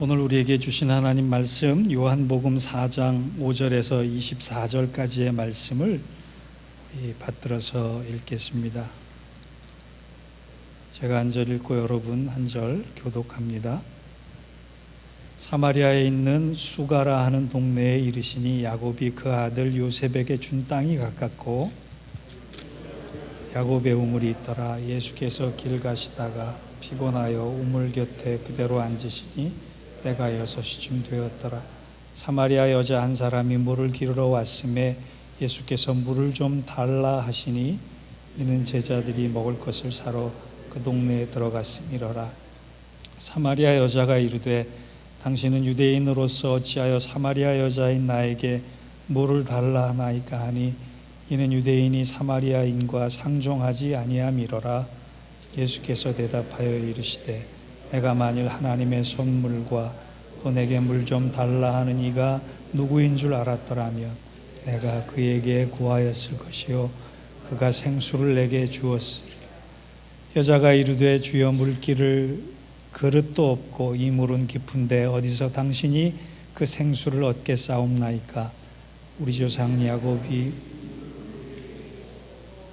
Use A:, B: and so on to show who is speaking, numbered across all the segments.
A: 오늘 우리에게 주신 하나님 말씀 요한복음 4장 5절에서 24절까지의 말씀을 받들어서 읽겠습니다. 제가 한 절 읽고 여러분 한 절 교독합니다. 사마리아에 있는 수가라 하는 동네에 이르시니 야곱이 그 아들 요셉에게 준 땅이 가깝고 야곱의 우물이 있더라. 예수께서 길 가시다가 피곤하여 우물 곁에 그대로 앉으시니 때가 6시쯤 되었더라. 사마리아 여자 한 사람이 물을 기르러 왔음에 예수께서 물을 좀 달라 하시니 이는 제자들이 먹을 것을 사러 그 동네에 들어갔음이러라. 사마리아 여자가 이르되 당신은 유대인으로서 어찌하여 사마리아 여자인 나에게 물을 달라 하나이까 하니 이는 유대인이 사마리아인과 상종하지 아니함이러라. 예수께서 대답하여 이르시되 내가 만일 하나님의 선물과 또 내게 물 좀 달라 하는 이가 누구인 줄 알았더라면 내가 그에게 구하였을 것이요 그가 생수를 내게 주었으리. 여자가 이르되 주여 물기를 그릇도 없고 이 물은 깊은데 어디서 당신이 그 생수를 얻겠사옵나이까. 우리 조상 야곱이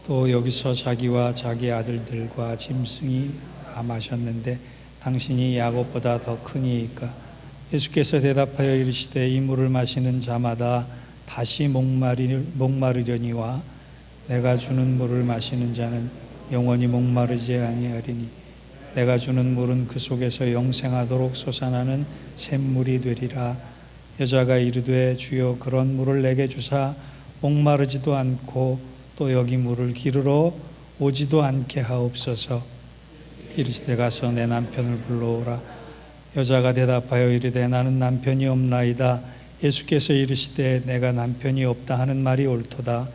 A: 또 여기서 자기와 자기 아들들과 짐승이 다 마셨는데 당신이 야곱보다 더 크니이까. 예수께서 대답하여 이르시되 이 물을 마시는 자마다 다시 목마르려니와 내가 주는 물을 마시는 자는 영원히 목마르지 아니하리니 내가 주는 물은 그 속에서 영생하도록 솟아나는 샘물이 되리라. 여자가 이르되 주여 그런 물을 내게 주사 목마르지도 않고 또 여기 물을 기르러 오지도 않게 하옵소서. 이르시되 가서 내 남편을 불러오라. 여자가 대답하여 이르되 나는 남편이 없나이다. 예수께서 이르시되 내가 남편이 없다 하는 말이 옳도다.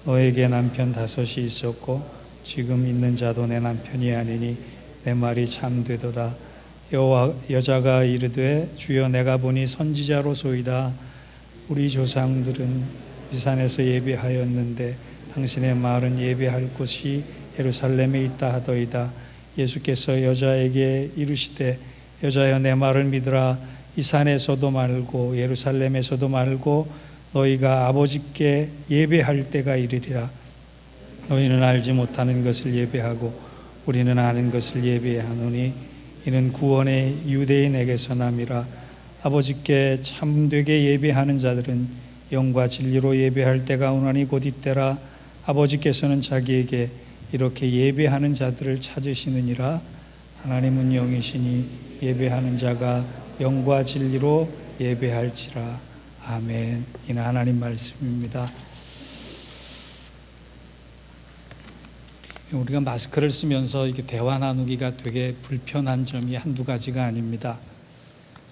A: 너에게 남편 5이 있었고 지금 있는 자도 내 남편이 아니니 내 말이 참되도다. 여자가 이르되 주여 내가 보니 선지자로소이다. 우리 조상들은 이 산에서 예배하였는데 당신의 말은 예배할 곳이 예루살렘에 있다 하더이다. 예수께서 여자에게 이르시되 여자여 내 말을 믿으라. 이 산에서도 말고 예루살렘에서도 말고 너희가 아버지께 예배할 때가 이르리라. 너희는 알지 못하는 것을 예배하고 우리는 아는 것을 예배하노니 이는 구원의 유대인에게서 남이라. 아버지께 참되게 예배하는 자들은 영과 진리로 예배할 때가 오나니 곧 이때라. 아버지께서는 자기에게 이렇게 예배하는 자들을 찾으시느니라. 하나님은 영이시니 예배하는 자가 영과 진리로 예배할지라. 아멘. 이는 하나님 말씀입니다. 우리가 마스크를 쓰면서 이렇게 대화 나누기가 되게 불편한 점이 한두 가지가 아닙니다.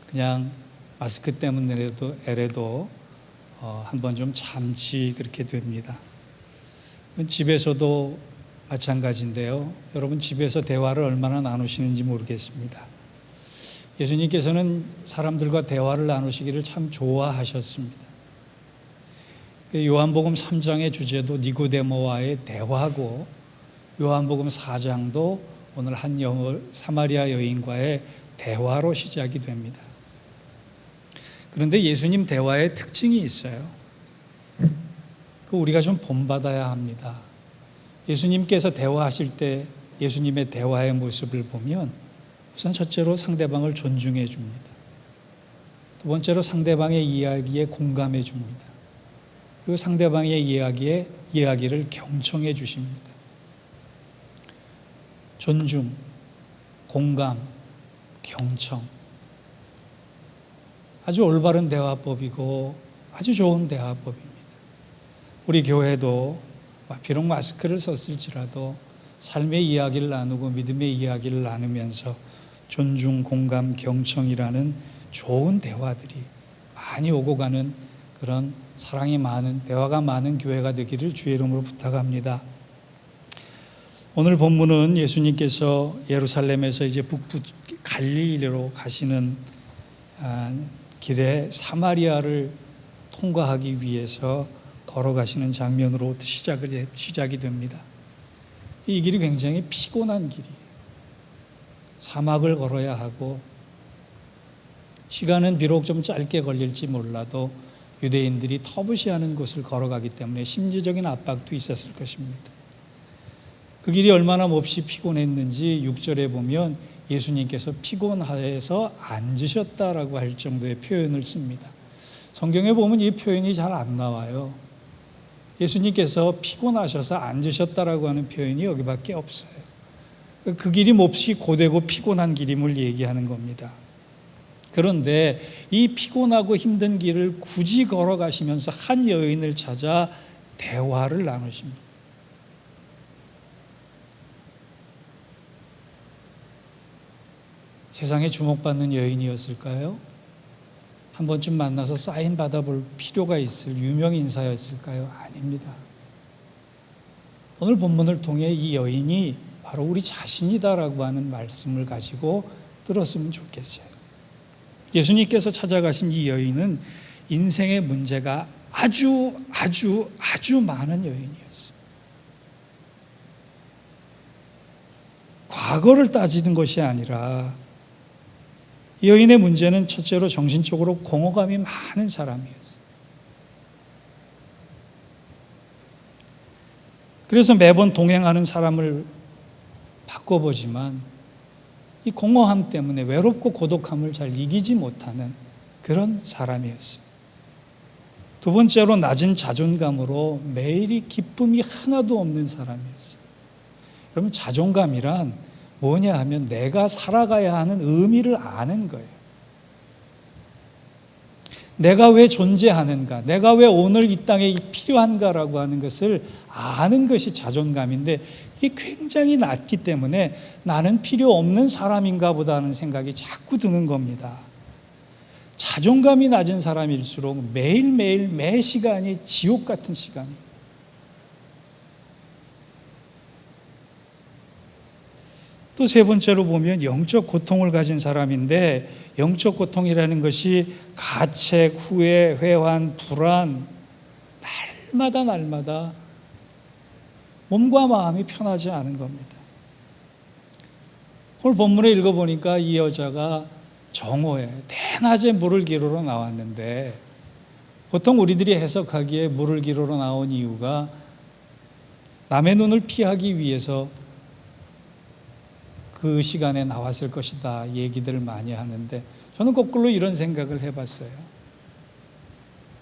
A: 그냥 마스크 때문에라도 한번 좀 참지 그렇게 됩니다. 집에서도 마찬가지인데요. 여러분 집에서 대화를 얼마나 나누시는지 모르겠습니다. 예수님께서는 사람들과 대화를 나누시기를 참 좋아하셨습니다. 요한복음 3장의 주제도 니고데모와의 대화고 요한복음 4장도 오늘 한 사마리아 여인과의 대화로 시작이 됩니다. 그런데 예수님 대화의 특징이 있어요. 우리가 좀 본받아야 합니다. 예수님께서 대화하실 때 예수님의 대화의 모습을 보면 우선 첫째로 상대방을 존중해 줍니다. 두 번째로 상대방의 이야기에 공감해 줍니다. 그리고 상대방의 이야기를 경청해 주십니다. 존중, 공감, 경청. 아주 올바른 대화법이고 아주 좋은 대화법입니다. 우리 교회도 비록 마스크를 썼을지라도 삶의 이야기를 나누고 믿음의 이야기를 나누면서 존중, 공감, 경청이라는 좋은 대화들이 많이 오고 가는 그런 사랑이 많은 대화가 많은 교회가 되기를 주의 이름으로 부탁합니다. 오늘 본문은 예수님께서 예루살렘에서 이제 북부 갈릴리로 가시는 길에 사마리아를 통과하기 위해서 걸어가시는 장면으로 시작이 됩니다. 이 길이 굉장히 피곤한 길이에요. 사막을 걸어야 하고 시간은 비록 좀 짧게 걸릴지 몰라도 유대인들이 터부시하는 곳을 걸어가기 때문에 심리적인 압박도 있었을 것입니다. 그 길이 얼마나 몹시 피곤했는지 6절에 보면 예수님께서 피곤해서 앉으셨다라고 할 정도의 표현을 씁니다. 성경에 보면 이 표현이 잘 안 나와요. 예수님께서 피곤하셔서 앉으셨다라고 하는 표현이 여기밖에 없어요. 그 길이 몹시 고되고 피곤한 길임을 얘기하는 겁니다. 그런데 이 피곤하고 힘든 길을 굳이 걸어가시면서 한 여인을 찾아 대화를 나누십니다. 세상에 주목받는 여인이었을까요? 한 번쯤 만나서 사인 받아볼 필요가 있을 유명 인사였을까요? 아닙니다. 오늘 본문을 통해 이 여인이 바로 우리 자신이다라고 하는 말씀을 가지고 들었으면 좋겠어요. 예수님께서 찾아가신 이 여인은 인생의 문제가 아주 많은 여인이었어요. 과거를 따지는 것이 아니라 이 여인의 문제는 첫째로 정신적으로 공허감이 많은 사람이었어요. 그래서 매번 동행하는 사람을 바꿔보지만 이 공허함 때문에 외롭고 고독함을 잘 이기지 못하는 그런 사람이었어요. 두 번째로 낮은 자존감으로 매일이 기쁨이 하나도 없는 사람이었어요. 여러분, 자존감이란 뭐냐 하면 내가 살아가야 하는 의미를 아는 거예요. 내가 왜 존재하는가, 내가 왜 오늘 이 땅에 필요한가라고 하는 것을 아는 것이 자존감인데 이게 굉장히 낮기 때문에 나는 필요 없는 사람인가 보다 하는 생각이 자꾸 드는 겁니다. 자존감이 낮은 사람일수록 매일매일 매 시간이 지옥 같은 시간이에요. 또 세 번째로 보면 영적 고통을 가진 사람인데 영적 고통이라는 것이 가책, 후회, 회환, 불안, 날마다 몸과 마음이 편하지 않은 겁니다. 오늘 본문에 읽어보니까 이 여자가 정오에 대낮에 물을 기르러 나왔는데 보통 우리들이 해석하기에 물을 기르러 나온 이유가 남의 눈을 피하기 위해서 그 시간에 나왔을 것이다 얘기들을 많이 하는데 저는 거꾸로 이런 생각을 해봤어요.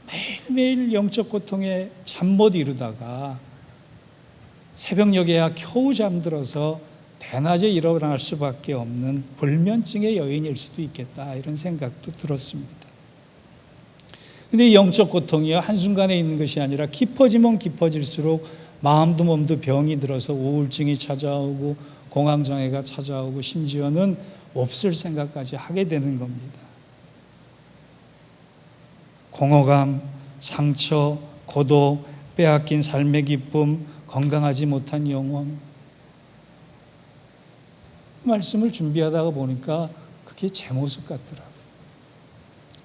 A: 매일매일 영적 고통에 잠 못 이루다가 새벽녘에야 겨우 잠들어서 대낮에 일어날 수밖에 없는 불면증의 여인일 수도 있겠다 이런 생각도 들었습니다. 그런데 이 영적 고통이요 한순간에 있는 것이 아니라 깊어지면 깊어질수록 마음도 몸도 병이 들어서 우울증이 찾아오고 공황장애가 찾아오고 심지어는 없을 생각까지 하게 되는 겁니다. 공허감, 상처, 고독, 빼앗긴 삶의 기쁨, 건강하지 못한 영혼. 말씀을 준비하다가 보니까 그게 제 모습 같더라고요.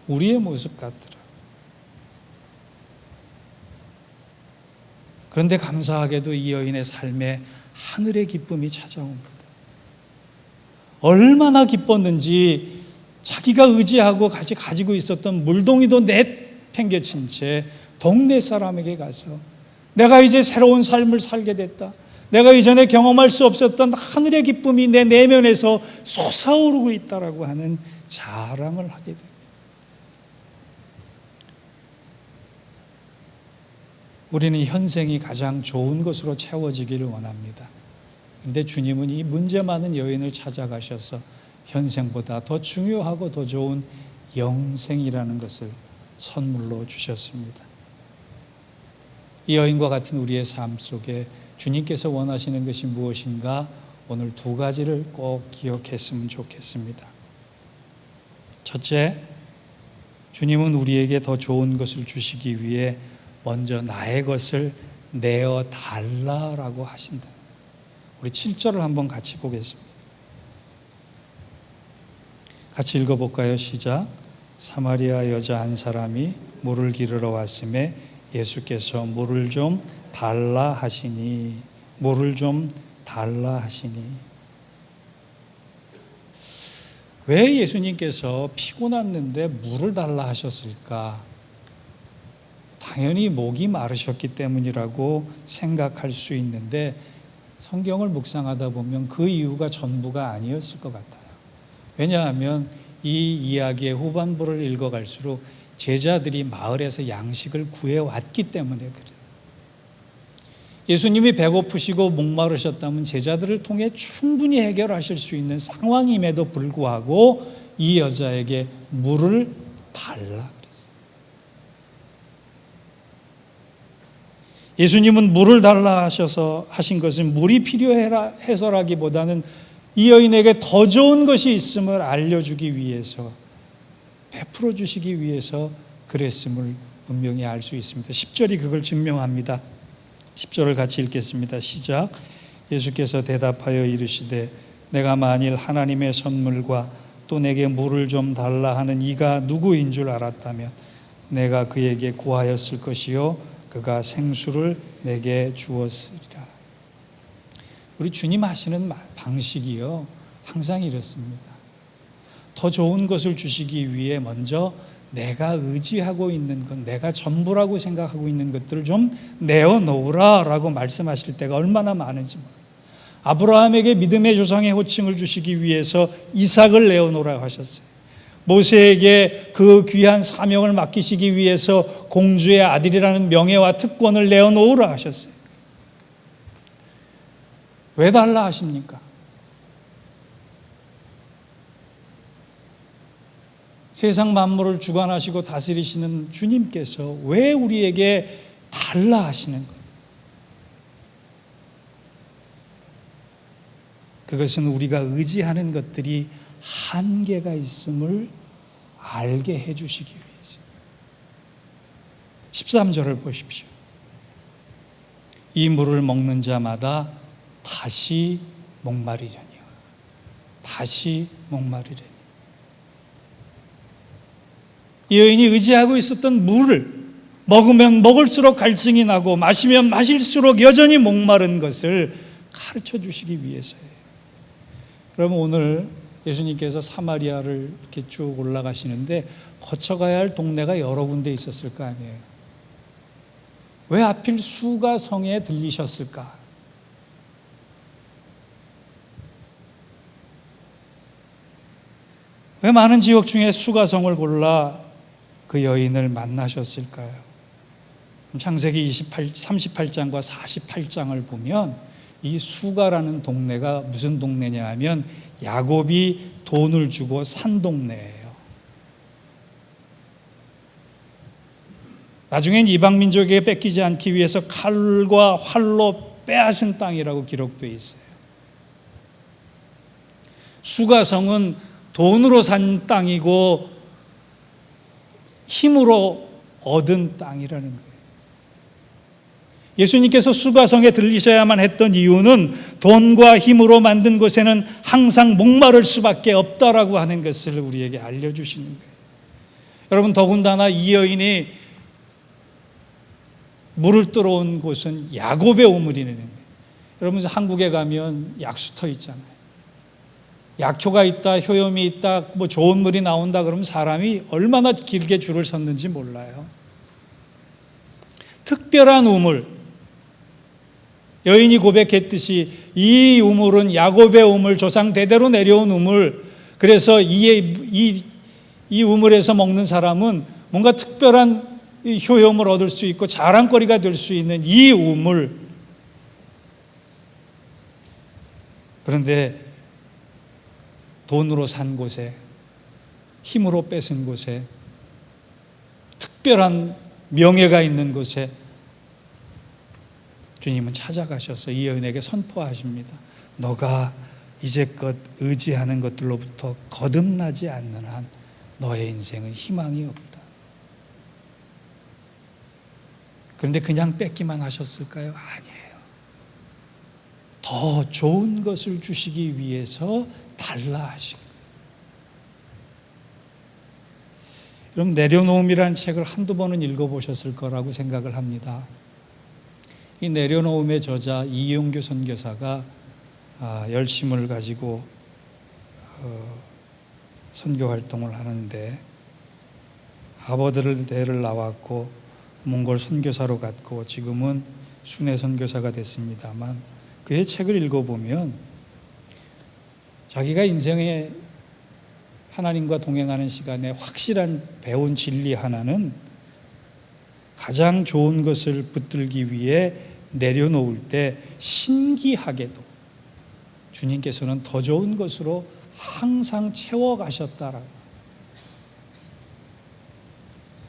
A: 우리의 모습 같더라고요. 그런데 감사하게도 이 여인의 삶에 하늘의 기쁨이 찾아옵니다. 얼마나 기뻤는지 자기가 의지하고 같이 가지고 있었던 물동이도 내팽개친 채 동네 사람에게 가서 내가 이제 새로운 삶을 살게 됐다. 내가 이전에 경험할 수 없었던 하늘의 기쁨이 내 내면에서 솟아오르고 있다라고 하는 자랑을 하게 됩니다. 우리는 현생이 가장 좋은 것으로 채워지기를 원합니다. 그런데 주님은 이 문제 많은 여인을 찾아가셔서 현생보다 더 중요하고 더 좋은 영생이라는 것을 선물로 주셨습니다. 이 여인과 같은 우리의 삶 속에 주님께서 원하시는 것이 무엇인가 오늘 두 가지를 꼭 기억했으면 좋겠습니다. 첫째, 주님은 우리에게 더 좋은 것을 주시기 위해 먼저 나의 것을 내어 달라라고 하신다. 우리 7절을 한번 같이 보겠습니다. 같이 읽어볼까요? 시작. 사마리아 여자 한 사람이 물을 기르러 왔음에 예수께서 물을 좀 달라 하시니 왜 예수님께서 피곤했는데 물을 달라 하셨을까? 당연히 목이 마르셨기 때문이라고 생각할 수 있는데 성경을 묵상하다 보면 그 이유가 전부가 아니었을 것 같아요. 왜냐하면 이 이야기의 후반부를 읽어갈수록 제자들이 마을에서 양식을 구해왔기 때문에 그래요. 예수님이 배고프시고 목마르셨다면 제자들을 통해 충분히 해결하실 수 있는 상황임에도 불구하고 이 여자에게 물을 달라 그랬어요. 예수님은 물을 달라 하셔서 하신 것은 물이 필요해서라기보다는 이 여인에게 더 좋은 것이 있음을 알려주기 위해서, 베풀어 주시기 위해서 그랬음을 분명히 알 수 있습니다. 10절이 그걸 증명합니다. 10절을 같이 읽겠습니다. 시작. 예수께서 대답하여 이르시되 내가 만일 하나님의 선물과 또 내게 물을 좀 달라 하는 이가 누구인 줄 알았다면 내가 그에게 구하였을 것이요 그가 생수를 내게 주었으리라. 우리 주님 하시는 방식이요 항상 이렇습니다. 더 좋은 것을 주시기 위해 먼저 내가 의지하고 있는 것, 내가 전부라고 생각하고 있는 것들을 좀 내어놓으라 라고 말씀하실 때가 얼마나 많은지 몰라요. 아브라함에게 믿음의 조상의 호칭을 주시기 위해서 이삭을 내어놓으라고 하셨어요. 모세에게 그 귀한 사명을 맡기시기 위해서 공주의 아들이라는 명예와 특권을 내어놓으라 하셨어요. 왜 달라 하십니까? 세상 만물을 주관하시고 다스리시는 주님께서 왜 우리에게 달라 하시는 거예요? 그것은 우리가 의지하는 것들이 한계가 있음을 알게 해주시기 위해서. 13절을 보십시오. 이 물을 먹는 자마다 다시 목마르려니와 다시 목마르려니. 이 여인이 의지하고 있었던 물을 먹으면 먹을수록 갈증이 나고 마시면 마실수록 여전히 목마른 것을 가르쳐 주시기 위해서예요. 그러면 오늘 예수님께서 사마리아를 이렇게 쭉 올라가시는데 거쳐가야 할 동네가 여러 군데 있었을 거 아니에요. 왜 하필 수가성에 들리셨을까? 왜 많은 지역 중에 수가성을 골라 그 여인을 만나셨을까요? 창세기 38장과 48장을 보면 이 수가라는 동네가 무슨 동네냐 하면 야곱이 돈을 주고 산 동네예요. 나중엔 이방 민족에게 뺏기지 않기 위해서 칼과 활로 빼앗은 땅이라고 기록되어 있어요. 수가성은 돈으로 산 땅이고 힘으로 얻은 땅이라는 거예요. 예수님께서 수가성에 들리셔야만 했던 이유는 돈과 힘으로 만든 곳에는 항상 목마를 수밖에 없다라고 하는 것을 우리에게 알려주시는 거예요. 여러분, 더군다나 이 여인이 물을 들어온 곳은 야곱의 우물이네요. 여러분, 한국에 가면 약수터 있잖아요. 약효가 있다, 효염이 있다, 뭐 좋은 물이 나온다 그러면 사람이 얼마나 길게 줄을 섰는지 몰라요. 특별한 우물, 여인이 고백했듯이 이 우물은 야곱의 우물, 조상 대대로 내려온 우물. 그래서 이 우물에서 먹는 사람은 뭔가 특별한 효염을 얻을 수 있고 자랑거리가 될 수 있는 이 우물. 그런데 돈으로 산 곳에, 힘으로 뺏은 곳에, 특별한 명예가 있는 곳에 주님은 찾아가셔서 이 여인에게 선포하십니다. 너가 이제껏 의지하는 것들로부터 거듭나지 않는 한 너의 인생은 희망이 없다. 그런데 그냥 뺏기만 하셨을까요? 아니에요. 더 좋은 것을 주시기 위해서 달라 하신 거예요. 그럼 내려놓음이라는 책을 한두 번은 읽어보셨을 거라고 생각을 합니다. 이 내려놓음의 저자 이용규 선교사가 열심을 가지고 선교 활동을 하는데 하버드를 대를 나왔고 몽골 선교사로 갔고 지금은 순회 선교사가 됐습니다만 그의 책을 읽어보면 자기가 인생에 하나님과 동행하는 시간에 확실한 배운 진리 하나는 가장 좋은 것을 붙들기 위해 내려놓을 때 신기하게도 주님께서는 더 좋은 것으로 항상 채워가셨다라고.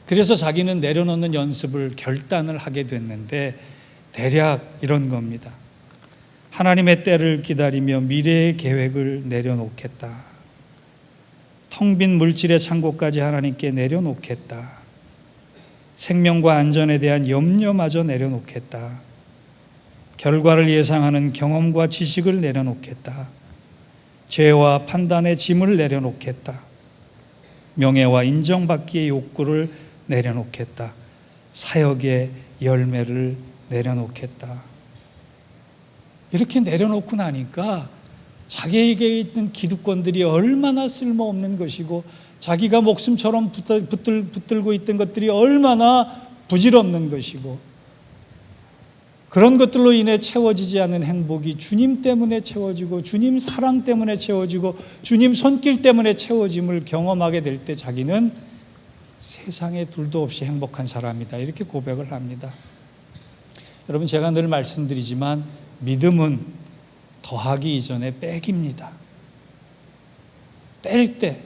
A: 그래서 자기는 내려놓는 연습을 결단을 하게 됐는데 대략 이런 겁니다. 하나님의 때를 기다리며 미래의 계획을 내려놓겠다. 텅 빈 물질의 창고까지 하나님께 내려놓겠다. 생명과 안전에 대한 염려마저 내려놓겠다. 결과를 예상하는 경험과 지식을 내려놓겠다. 죄와 판단의 짐을 내려놓겠다. 명예와 인정받기의 욕구를 내려놓겠다. 사역의 열매를 내려놓겠다. 이렇게 내려놓고 나니까 자기에게 있는 기득권들이 얼마나 쓸모없는 것이고 자기가 목숨처럼 붙들고 있던 것들이 얼마나 부질없는 것이고 그런 것들로 인해 채워지지 않는 행복이 주님 때문에 채워지고 주님 사랑 때문에 채워지고 주님 손길 때문에 채워짐을 경험하게 될 때 자기는 세상에 둘도 없이 행복한 사람이다 이렇게 고백을 합니다. 여러분 제가 늘 말씀드리지만 믿음은 더하기 이전에 빼기입니다. 뺄 때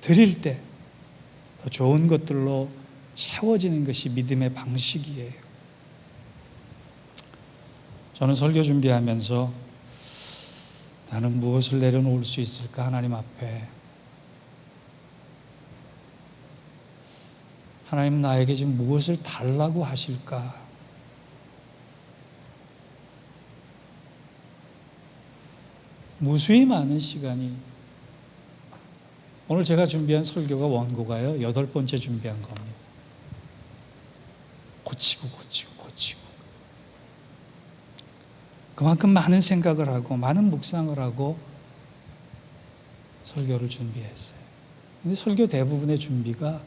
A: 드릴 때 더 좋은 것들로 채워지는 것이 믿음의 방식이에요. 저는 설교 준비하면서 나는 무엇을 내려놓을 수 있을까 하나님 앞에. 하나님 나에게 지금 무엇을 달라고 하실까? 무수히 많은 시간이 오늘 제가 준비한 설교가 원고가요 8번째 준비한 겁니다. 고치고 그만큼 많은 생각을 하고 많은 묵상을 하고 설교를 준비했어요. 근데 설교 대부분의 준비가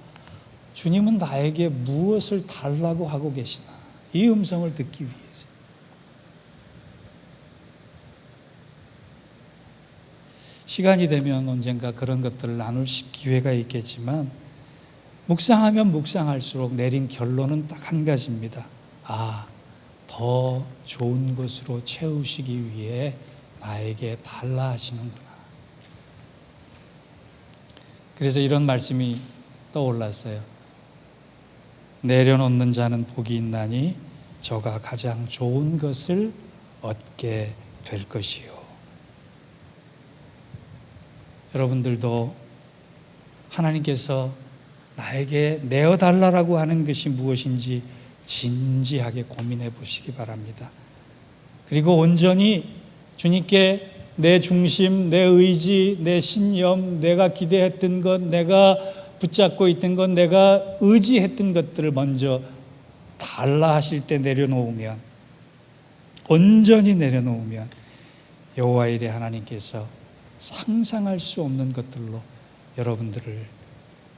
A: 주님은 나에게 무엇을 달라고 하고 계시나 이 음성을 듣기 위해서. 시간이 되면 언젠가 그런 것들을 나눌 기회가 있겠지만 묵상하면 묵상할수록 내린 결론은 딱 한 가지입니다. 더 좋은 것으로 채우시기 위해 나에게 달라 하시는구나. 그래서 이런 말씀이 떠올랐어요. 내려놓는 자는 복이 있나니 저가 가장 좋은 것을 얻게 될 것이요. 여러분들도 하나님께서 나에게 내어달라고 하는 것이 무엇인지 진지하게 고민해 보시기 바랍니다. 그리고 온전히 주님께 내 중심, 내 의지, 내 신념, 내가 기대했던 것, 내가 붙잡고 있던 것, 내가 의지했던 것들을 먼저 달라 하실 때 내려놓으면, 온전히 내려놓으면 여호와 일의 하나님께서 상상할 수 없는 것들로 여러분들을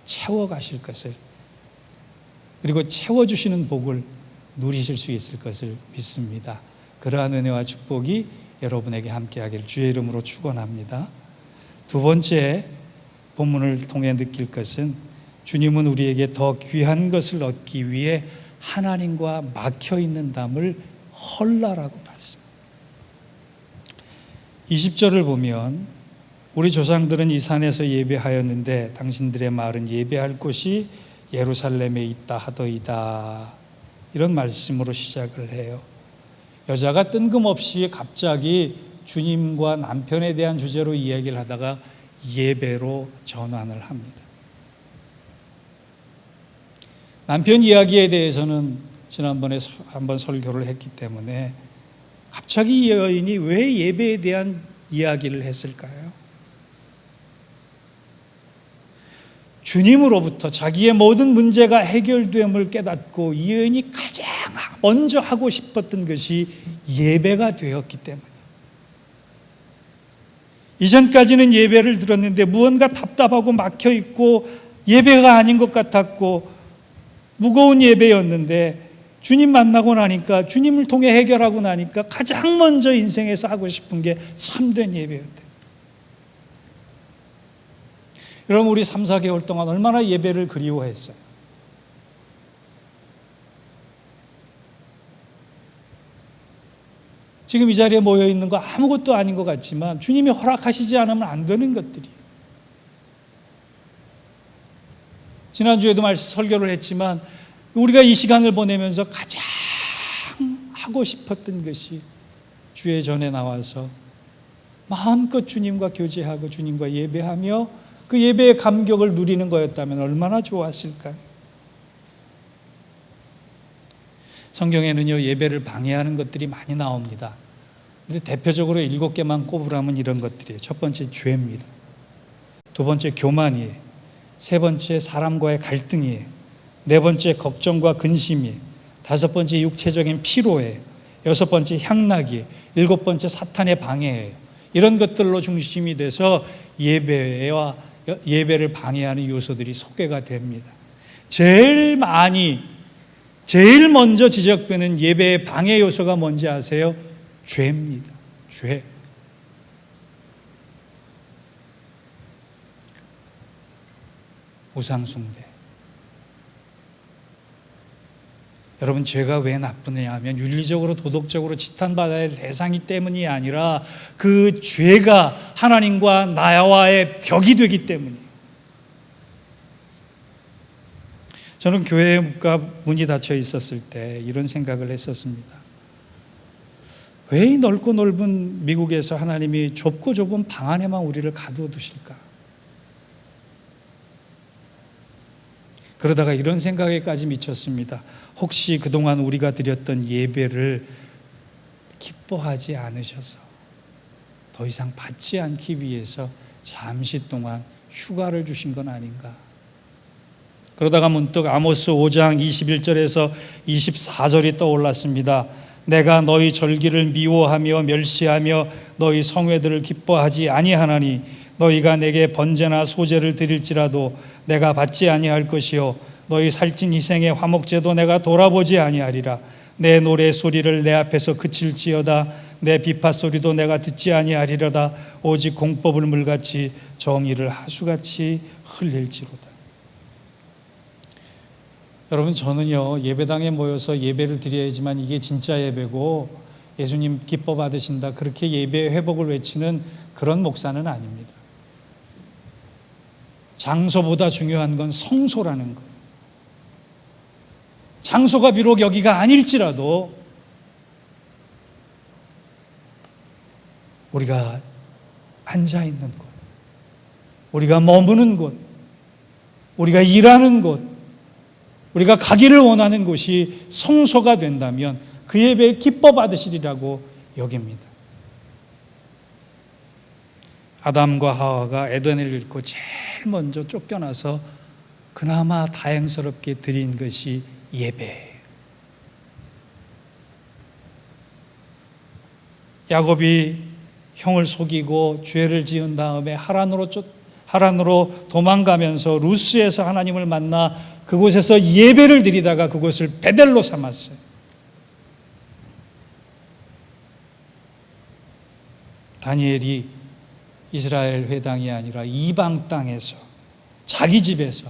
A: 채워가실 것을, 그리고 채워주시는 복을 누리실 수 있을 것을 믿습니다. 그러한 은혜와 축복이 여러분에게 함께하기를 주의 이름으로 축원합니다. 두 번째 본문을 통해 느낄 것은 주님은 우리에게 더 귀한 것을 얻기 위해 하나님과 막혀있는 담을 헐라라고 말씀합니다. 20절을 보면 우리 조상들은 이 산에서 예배하였는데 당신들의 말은 예배할 곳이 예루살렘에 있다 하더이다. 이런 말씀으로 시작을 해요. 여자가 뜬금없이 갑자기 주님과 남편에 대한 주제로 이야기를 하다가 예배로 전환을 합니다. 남편 이야기에 대해서는 지난번에 한번 설교를 했기 때문에 갑자기 이 여인이 왜 예배에 대한 이야기를 했을까요? 주님으로부터 자기의 모든 문제가 해결됨을 깨닫고 이 여인이 가장 먼저 하고 싶었던 것이 예배가 되었기 때문에 이전까지는 예배를 드렸는데 무언가 답답하고 막혀 있고 예배가 아닌 것 같았고 무거운 예배였는데 주님 만나고 나니까, 주님을 통해 해결하고 나니까 가장 먼저 인생에서 하고 싶은 게 참된 예배였대요. 여러분, 우리 3, 4개월 동안 얼마나 예배를 그리워했어요. 지금 이 자리에 모여 있는 거 아무것도 아닌 것 같지만 주님이 허락하시지 않으면 안 되는 것들이에요. 지난주에도 설교를 했지만 우리가 이 시간을 보내면서 가장 하고 싶었던 것이 주의 전에 나와서 마음껏 주님과 교제하고 주님과 예배하며 그 예배의 감격을 누리는 거였다면 얼마나 좋았을까요? 성경에는요, 예배를 방해하는 것들이 많이 나옵니다. 근데 대표적으로 7개만 꼽으라면 이런 것들이에요. 첫 번째, 죄입니다. 두 번째, 교만이에요. 세 번째, 사람과의 갈등이에요. 네 번째, 걱정과 근심이에요. 다섯 번째, 육체적인 피로예요. 여섯 번째, 향락이에요. 일곱 번째, 사탄의 방해예요. 이런 것들로 중심이 돼서 예배를 방해하는 요소들이 소개가 됩니다. 제일 먼저 지적되는 예배의 방해 요소가 뭔지 아세요? 죄입니다. 죄. 우상숭배. 여러분, 죄가 왜 나쁘냐 하면 윤리적으로 도덕적으로 지탄받아야 할 대상이 때문이 아니라 그 죄가 하나님과 나와의 벽이 되기 때문이에요. 저는 교회에 문이 닫혀 있었을 때 이런 생각을 했었습니다. 왜 이 넓고 넓은 미국에서 하나님이 좁고 좁은 방 안에만 우리를 가두어두실까? 그러다가 이런 생각에까지 미쳤습니다. 혹시 그동안 우리가 드렸던 예배를 기뻐하지 않으셔서 더 이상 받지 않기 위해서 잠시 동안 휴가를 주신 건 아닌가? 그러다가 문득 아모스 5장 21절에서 24절이 떠올랐습니다. 내가 너희 절기를 미워하며 멸시하며 너희 성회들을 기뻐하지 아니하나니 너희가 내게 번제나 소제를 드릴지라도 내가 받지 아니할 것이요 너희 살찐 희생의 화목제도 내가 돌아보지 아니하리라. 내 노래 소리를 내 앞에서 그칠지어다. 내 비파 소리도 내가 듣지 아니하리로다. 오직 공법을 물같이 정의를 하수같이 흘릴지로다. 여러분, 저는요, 예배당에 모여서 예배를 드려야지만 이게 진짜 예배고 예수님 기뻐 받으신다, 그렇게 예배의 회복을 외치는 그런 목사는 아닙니다. 장소보다 중요한 건 성소라는 거예요. 장소가 비록 여기가 아닐지라도 우리가 앉아있는 곳, 우리가 머무는 곳, 우리가 일하는 곳, 우리가 가기를 원하는 곳이 성소가 된다면 그 예배에 기뻐 받으시리라고 여깁니다. 아담과 하와가 에덴을 잃고 제일 먼저 쫓겨나서 그나마 다행스럽게 드린 것이 예배예요. 야곱이 형을 속이고 죄를 지은 다음에 하란으로 도망가면서 루스에서 하나님을 만나 그곳에서 예배를 드리다가 그곳을 베델로 삼았어요. 다니엘이 이스라엘 회당이 아니라 이방 땅에서 자기 집에서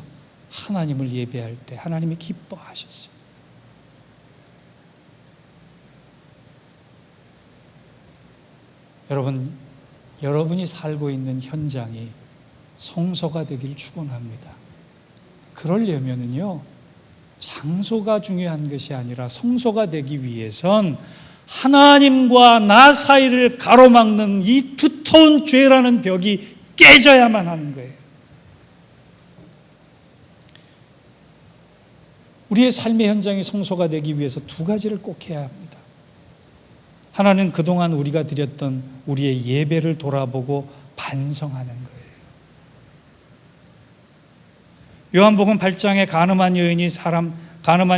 A: 하나님을 예배할 때 하나님이 기뻐하셨어요. 여러분이 살고 있는 현장이 성소가 되길 축원합니다. 그러려면은요, 장소가 중요한 것이 아니라 성소가 되기 위해선 하나님과 나 사이를 가로막는 이 두터운 죄라는 벽이 깨져야만 하는 거예요. 우리의 삶의 현장이 성소가 되기 위해서 두 가지를 꼭 해야 합니다. 하나는 그동안 우리가 드렸던 우리의 예배를 돌아보고 반성하는 거예요. 요한복음 8장에 가늠한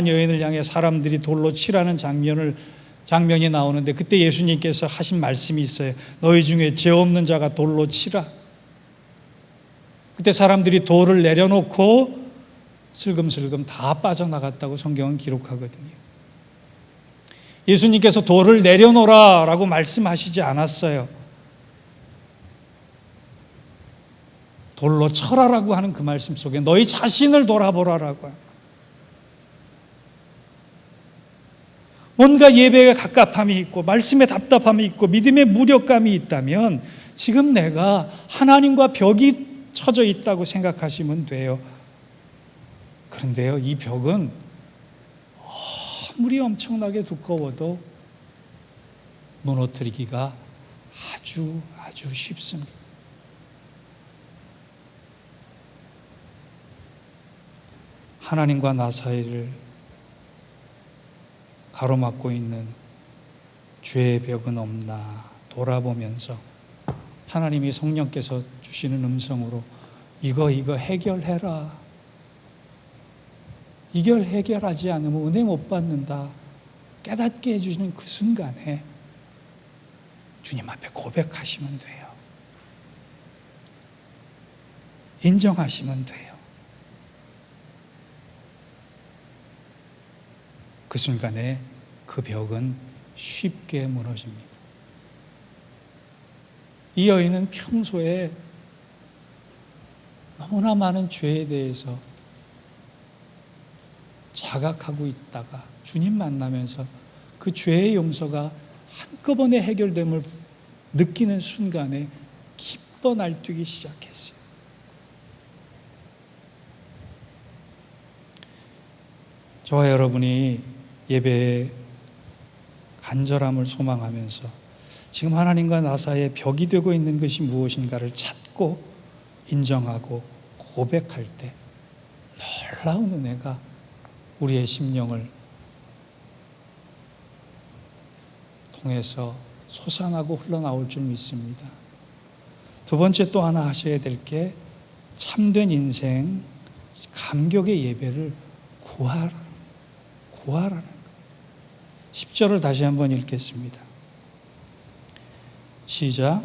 A: 여인을 향해 사람들이 돌로 치라는 장면을 장면이 나오는데 그때 예수님께서 하신 말씀이 있어요. 너희 중에 죄 없는 자가 돌로 치라. 그때 사람들이 돌을 내려놓고 슬금슬금 다 빠져나갔다고 성경은 기록하거든요. 예수님께서 돌을 내려놓으라 라고 말씀하시지 않았어요. 돌로 쳐라라고 하는 그 말씀 속에 너희 자신을 돌아보라라고. 뭔가 예배에 갑갑함이 있고 말씀에 답답함이 있고 믿음에 무력감이 있다면 지금 내가 하나님과 벽이 쳐져 있다고 생각하시면 돼요. 그런데요, 이 벽은 아무리 엄청나게 두꺼워도 무너뜨리기가 아주 쉽습니다. 하나님과 나 사이를 가로막고 있는 죄의 벽은 없나 돌아보면서 하나님이 성령께서 주시는 음성으로 이거 해결해라. 이걸 해결하지 않으면 은혜 못 받는다. 깨닫게 해주시는 그 순간에 주님 앞에 고백하시면 돼요. 인정하시면 돼요. 그 순간에 그 벽은 쉽게 무너집니다. 이 여인은 평소에 너무나 많은 죄에 대해서 자각하고 있다가 주님 만나면서 그 죄의 용서가 한꺼번에 해결됨을 느끼는 순간에 기뻐 날뛰기 시작했어요. 저와 여러분이 예배에 간절함을 소망하면서 지금 하나님과 나 사이에 벽이 되고 있는 것이 무엇인가를 찾고 인정하고 고백할 때 놀라운 은혜가 우리의 심령을 통해서 솟아나고 흘러나올 줄 믿습니다. 두 번째 또 하나 하셔야 될 게 참된 인생 감격의 예배를 구하라는 거예요. 10절을 다시 한번 읽겠습니다. 시작.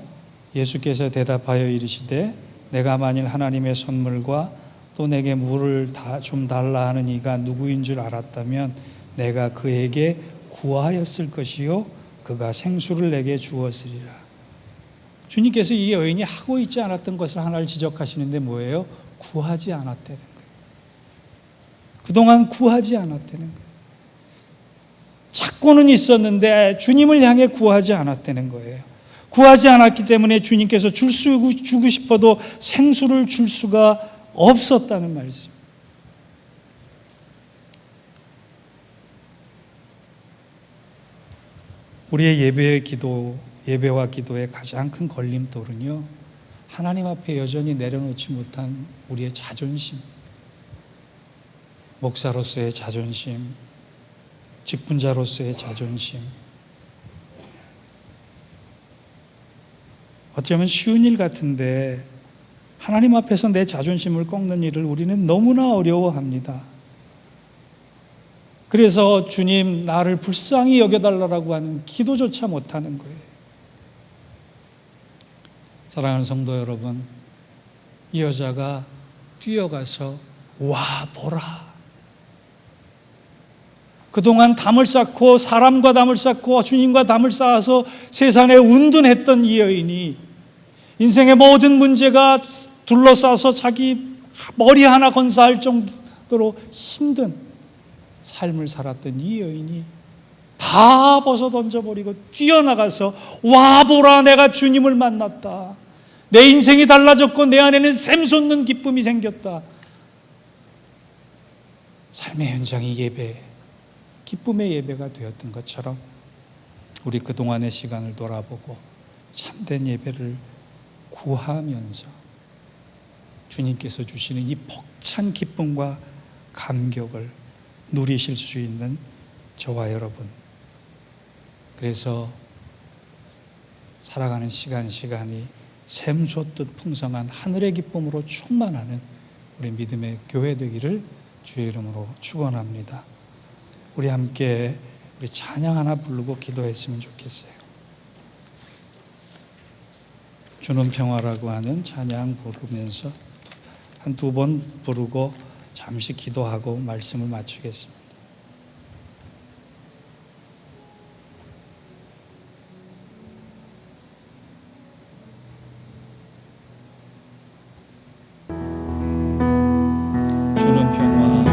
A: 예수께서 대답하여 이르시되 내가 만일 하나님의 선물과 또 내게 물을 좀 달라 하는 이가 누구인 줄 알았다면 내가 그에게 구하였을 것이요 그가 생수를 내게 주었으리라. 주님께서 이 여인이 하고 있지 않았던 것을 하나를 지적하시는데 뭐예요? 구하지 않았다는 거예요. 그동안 구하지 않았다는 거예요. 찾고는 있었는데 주님을 향해 구하지 않았다는 거예요. 구하지 않았기 때문에 주님께서 주고 싶어도 생수를 줄 수가 없었다는 말씀. 우리의 예배와 기도의 가장 큰 걸림돌은요, 하나님 앞에 여전히 내려놓지 못한 우리의 자존심, 목사로서의 자존심, 직분자로서의 자존심. 어쩌면 쉬운 일 같은데 하나님 앞에서 내 자존심을 꺾는 일을 우리는 너무나 어려워합니다. 그래서 주님 나를 불쌍히 여겨달라고 하는 기도조차 못하는 거예요. 사랑하는 성도 여러분, 이 여자가 뛰어가서 와 보라. 그동안 담을 쌓고 사람과 담을 쌓고 주님과 담을 쌓아서 세상에 운둔했던 이 여인이 인생의 모든 문제가 둘러싸서 자기 머리 하나 건사할 정도로 힘든 삶을 살았던 이 여인이 다 벗어 던져버리고 뛰어나가서 와보라 내가 주님을 만났다. 내 인생이 달라졌고 내 안에는 샘솟는 기쁨이 생겼다. 삶의 현장이 예배, 기쁨의 예배가 되었던 것처럼 우리 그동안의 시간을 돌아보고 참된 예배를 구하면서 주님께서 주시는 이 벅찬 기쁨과 감격을 누리실 수 있는 저와 여러분, 그래서 살아가는 시간이 샘솟듯 풍성한 하늘의 기쁨으로 충만하는 우리 믿음의 교회 되기를 주의 이름으로 축원합니다. 우리 함께 우리 찬양 하나 부르고 기도했으면 좋겠어요. 주는 평화라고 하는 찬양 부르면서 한 두 번 부르고 잠시 기도하고 말씀을 마치겠습니다. 주는 평화,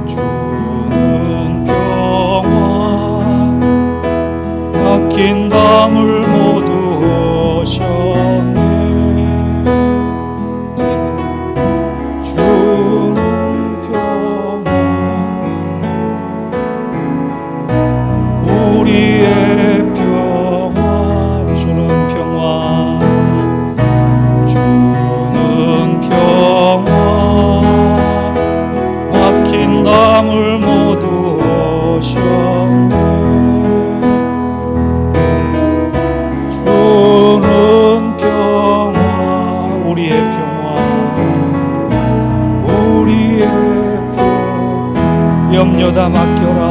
A: 주는 평화, 막힌 담을 모두 오셨네. 주는 평화, 우리의 평화, 주는 평화, 주는 평화, 막힌 담을 모두 오셨네. 주는 평화, 우리의 평화, 우리의 평화, 염려 다 맡겨라,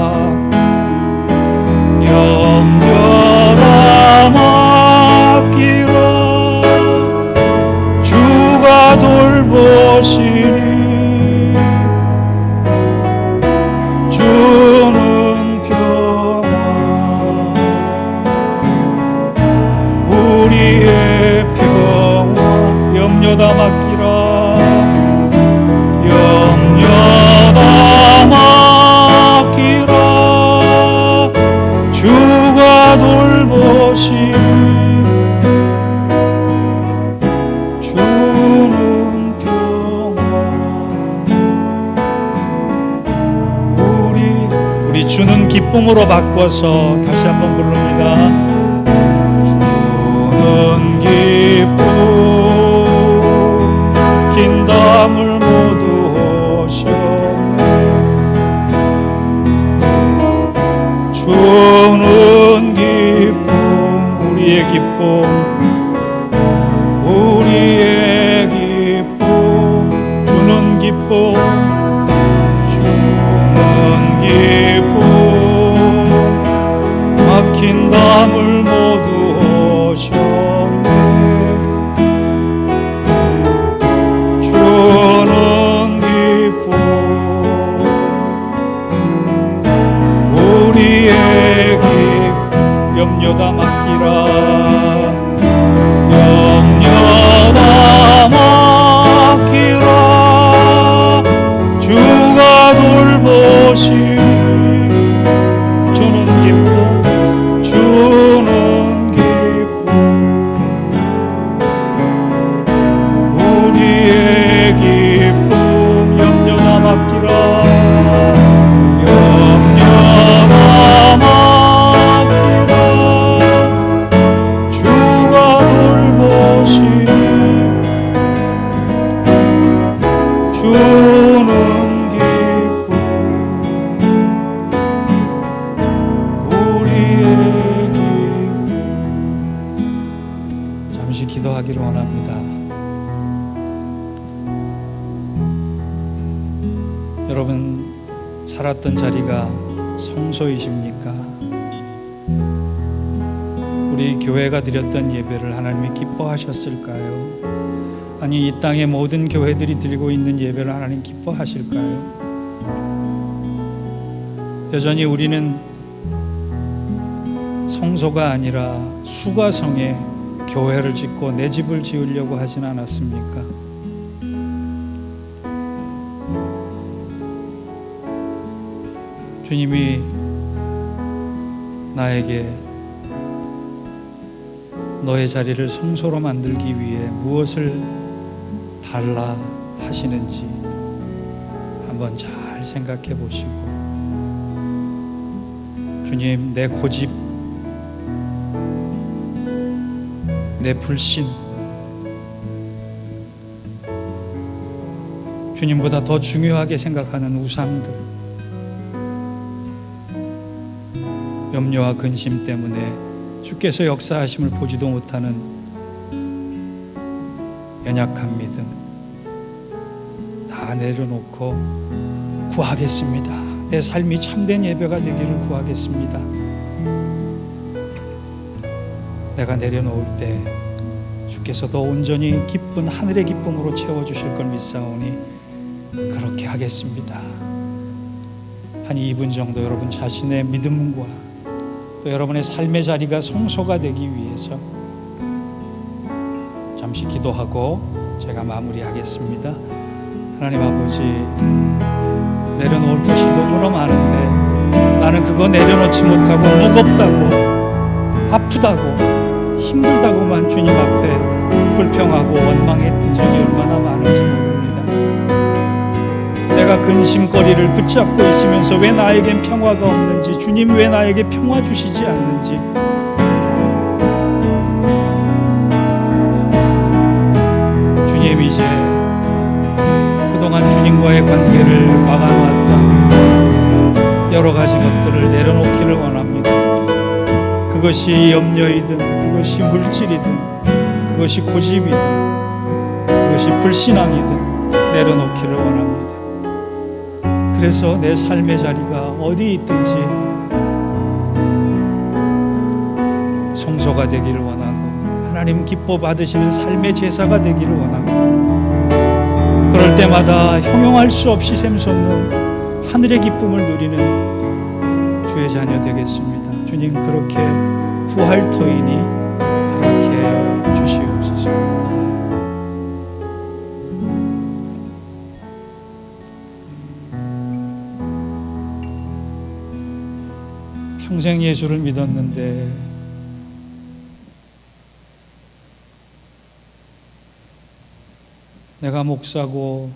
A: 염려 다 맡기라, 주가 돌보시니. 주는 평화, 우리의 평화, 염려 다 맡기라, 염려 다 맡기라, 주가 돌보시니. 주는 평화, 우리 주는 기쁨으로 바꿔서 다시 한번 부릅니다. 주는 기쁨, 긴 담을 모두 오셨네. 주는 기쁨, 우리의 기쁨, 우리의 기쁨, 주는 기쁨, 주는 기쁨, 막힌 담을 모두 오셨네. 주는 기쁨, 우리의 기쁨, 염려 다 맡기라, 염려 다 맡기라, 주가 돌보시니. 주는 기쁨, 주는 기쁨, 우리의 기쁨, 염려 다 맡기라, 염려 다 맡기라, 주가 돌보시니. 주는 기쁨, 우리의 기쁨. 잠시 기도하기를 원합니다. 여러분, 살았던 자리가 성소이십니까? 우리 교회가 드렸던 예배를 하나님이 기뻐하셨을까요? 아니, 이 땅의 모든 교회들이 드리고 있는 예배를 하나님 기뻐하실까요? 여전히 우리는 성소가 아니라 수가성에 교회를 짓고 내 집을 지으려고 하진 않았습니까? 주님이 나에게 너의 자리를 성소로 만들기 위해 무엇을 달라 하시는지 한번 잘 생각해 보시고, 주님, 내 고집, 내 불신, 주님보다 더 중요하게 생각하는 우상들, 염려와 근심 때문에 주께서 역사하심을 보지도 못하는 연약한 믿음 다 내려놓고 구하겠습니다. 내 삶이 참된 예배가 되기를 구하겠습니다. 내가 내려놓을 때 주께서도 온전히 기쁜 하늘의 기쁨으로 채워주실 걸 믿사오니 그렇게 하겠습니다. 한 2분 정도 여러분 자신의 믿음과 또 여러분의 삶의 자리가 성소가 되기 위해서 잠시 기도하고 제가 마무리하겠습니다. 하나님 아버지, 내려놓을 것이 너무나 많은데 나는 그거 내려놓지 못하고 무겁다고 아프다고 힘들다고만 주님 앞에 불평하고 원망했던 적이 얼마나 많은지 모릅니다. 내가 근심거리를 붙잡고 있으면서 왜 나에겐 평화가 없는지, 주님 왜 나에게 평화 주시지 않는지, 주님 이제 그동안 주님과의 관계를 막아놓았던 여러 가지 것들을 내려놓기를 원합니다. 그것이 염려이든 그것이 물질이든 그것이 고집이든 그것이 불신앙이든 내려놓기를 원합니다. 그래서 내 삶의 자리가 어디 있든지 성소가 되기를 원하고 하나님 기뻐 받으시는 삶의 제사가 되기를 원하고, 그럴 때마다 형용할 수 없이 샘솟는 하늘의 기쁨을 누리는 주의 자녀 되겠습니다. 주님, 그렇게 구할 터이니 그렇게 주시옵소서. 평생 예수를 믿었는데 내가 목사고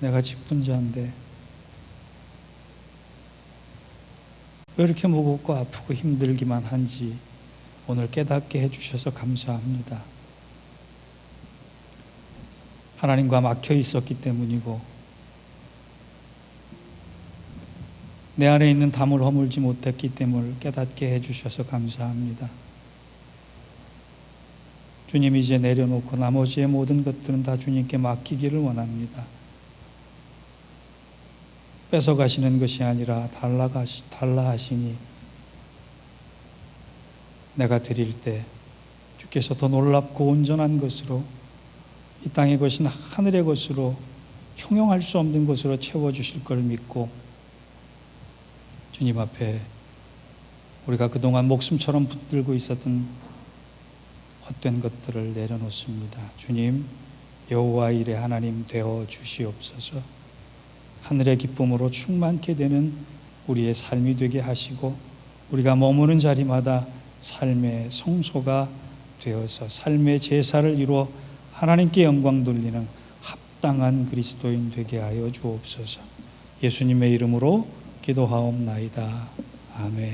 A: 내가 직분자인데 왜 이렇게 무겁고 아프고 힘들기만 한지 오늘 깨닫게 해주셔서 감사합니다. 하나님과 막혀 있었기 때문이고 내 안에 있는 담을 허물지 못했기 때문에 깨닫게 해주셔서 감사합니다. 주님, 이제 내려놓고 나머지의 모든 것들은 다 주님께 맡기기를 원합니다. 뺏어가시는 것이 아니라 달라 하시니 내가 드릴 때 주께서 더 놀랍고 온전한 것으로, 이 땅의 것인 하늘의 것으로 형용할 수 없는 것으로 채워주실 걸 믿고 주님 앞에 우리가 그동안 목숨처럼 붙들고 있었던 헛된 것들을 내려놓습니다. 주님, 여호와 일의 하나님 되어 주시옵소서. 하늘의 기쁨으로 충만케 되는 우리의 삶이 되게 하시고 우리가 머무는 자리마다 삶의 성소가 되어서 삶의 제사를 이루어 하나님께 영광 돌리는 합당한 그리스도인 되게 하여 주옵소서. 예수님의 이름으로 기도하옵나이다. 아멘.